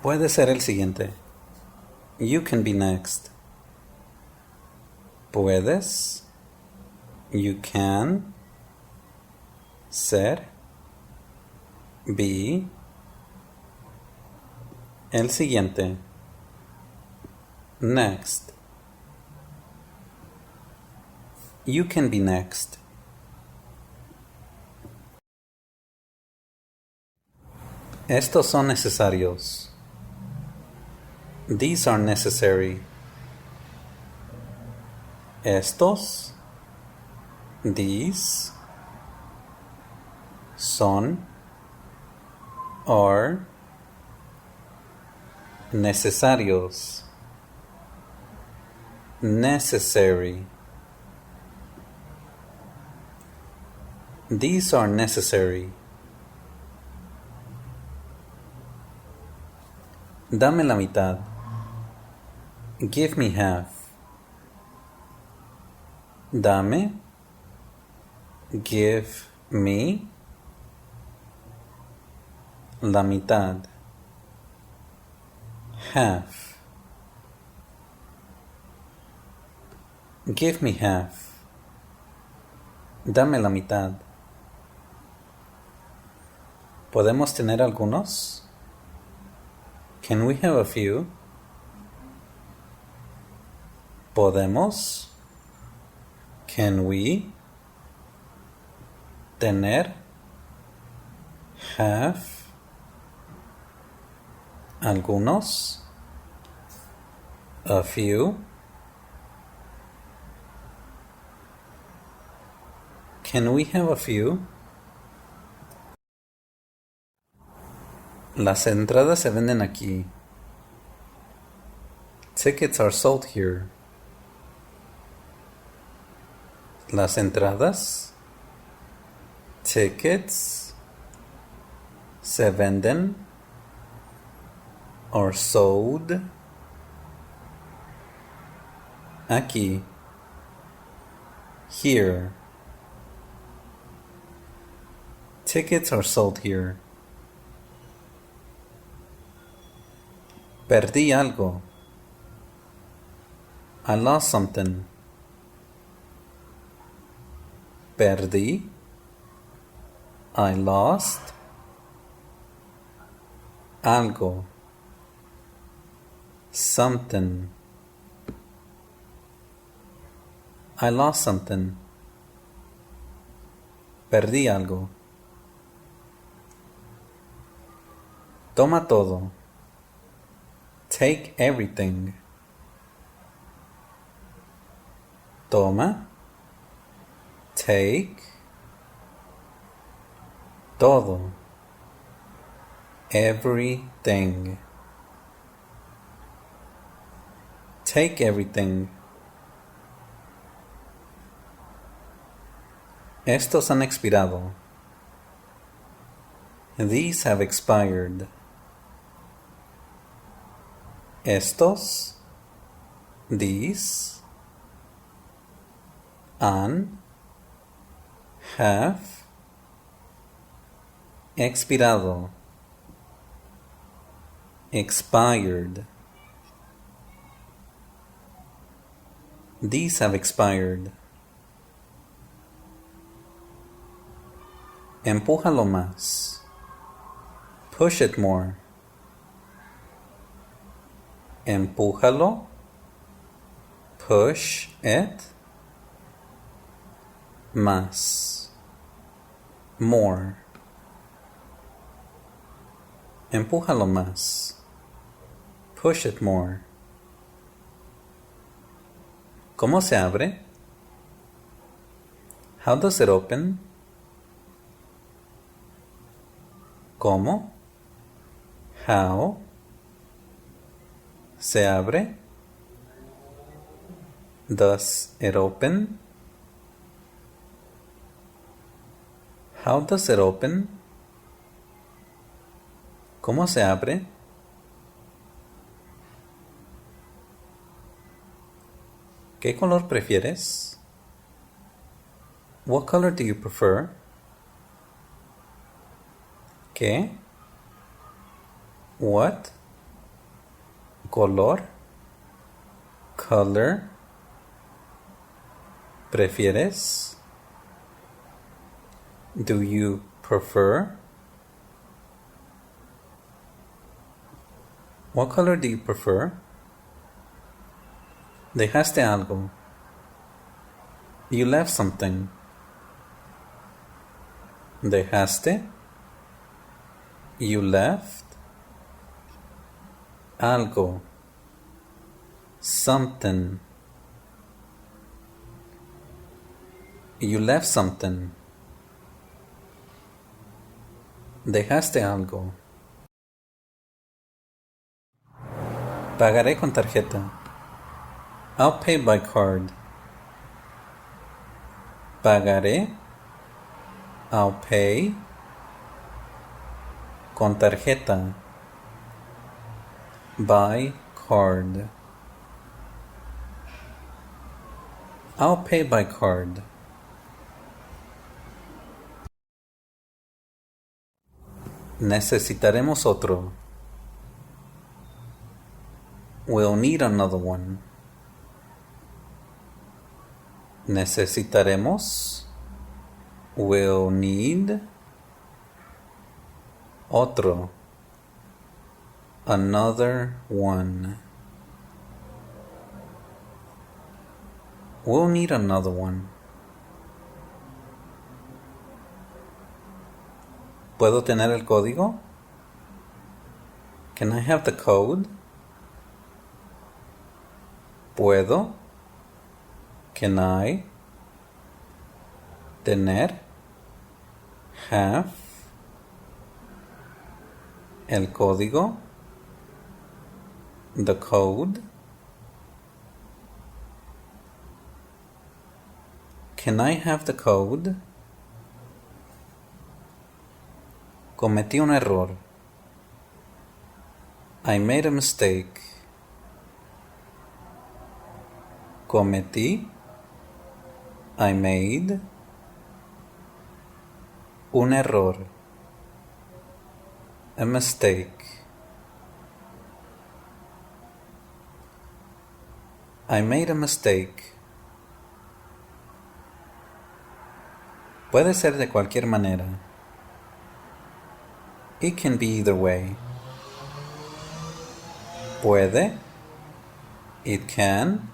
Puede ser el siguiente. You can be next. Puedes. You can. Ser. Be. El siguiente. Next. You can be next. Estos son necesarios. These are necessary. Estos. These. Son. Are. Necesarios. Necessary. These are necessary. Dame la mitad. Give me half. Dame. Give me. La mitad. Half. Give me half. Dame la mitad. ¿Podemos tener algunos? Can we have a few? ¿Podemos? Can we? Tener. Have. Algunos. A few. Can we have a few? Las entradas se venden aquí. Tickets are sold here. Las entradas. Tickets. Se venden. Or sold. Aquí. Here. Tickets are sold here. Perdí algo. I lost something. Perdí. I lost. Algo. Something. I lost something. Perdí algo. Toma todo. Take everything. Toma. Take. Todo. Everything. Take everything. Estos han expirado. These have expired. Estos. These. Han. Have. Expirado. Expired. These have expired. Empújalo más. Push it more. Empújalo. Push it. Más. More. Empújalo más. Push it more. ¿Cómo se abre? How does it open? ¿Cómo? How? ¿Se abre? Does it open? How does it open? ¿Cómo se abre? ¿Qué color prefieres? What color do you prefer? ¿Qué? What? color, color, ¿prefieres? Do you prefer? What color do you prefer? Dejaste algo. You left something. Dejaste. You left. Algo. Something. You left something. Dejaste algo. Pagaré con tarjeta. I'll pay by card. Pagaré. I'll pay. Con tarjeta. By card. I'll pay by card. Necesitaremos otro. We'll need another one. Necesitaremos. We'll need. Otro. Another one. We'll need another one. ¿Puedo tener el código? Can I have the code? ¿Puedo? Can I? Tener. Have. El código. The code. Can I have the code? Cometí un error. I made a mistake. Cometí. I made. Un error. A mistake. I made a mistake. Puede ser de cualquier manera. It can be either way. Puede. It can.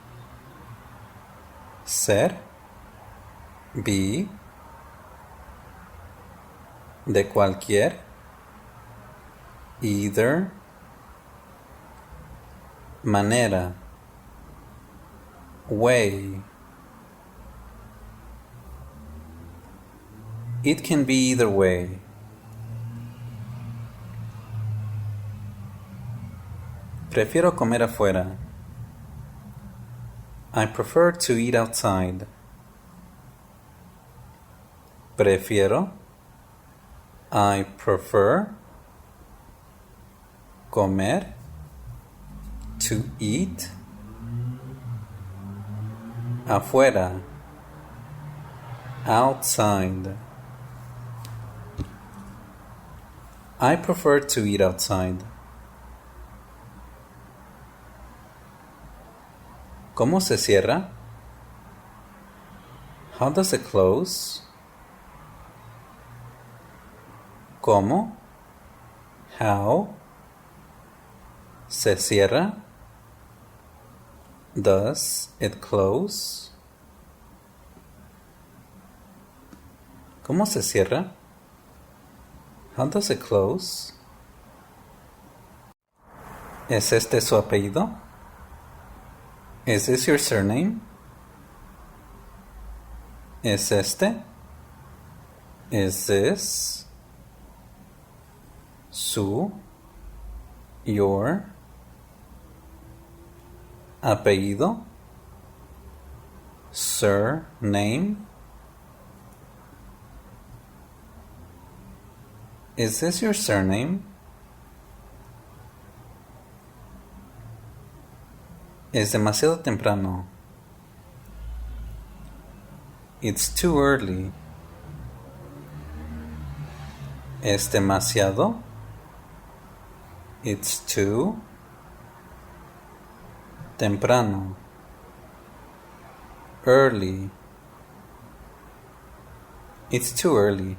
Ser. Be. De cualquier. Either. Manera. Way. It can be either way. Prefiero comer afuera. I prefer to eat outside. Prefiero. I prefer. Comer. To eat. Afuera. Outside. I prefer to eat outside. ¿Cómo se cierra? How does it close? ¿Cómo? How? ¿Se cierra? Does it close? ¿Cómo se cierra? How does it close? ¿Es este su apellido? Is this your surname? ¿Es este? Is this? Su? Your? Apellido? Surname? Is this your surname? Es demasiado temprano. It's too early. Es demasiado. It's too. temprano, early. It's too early.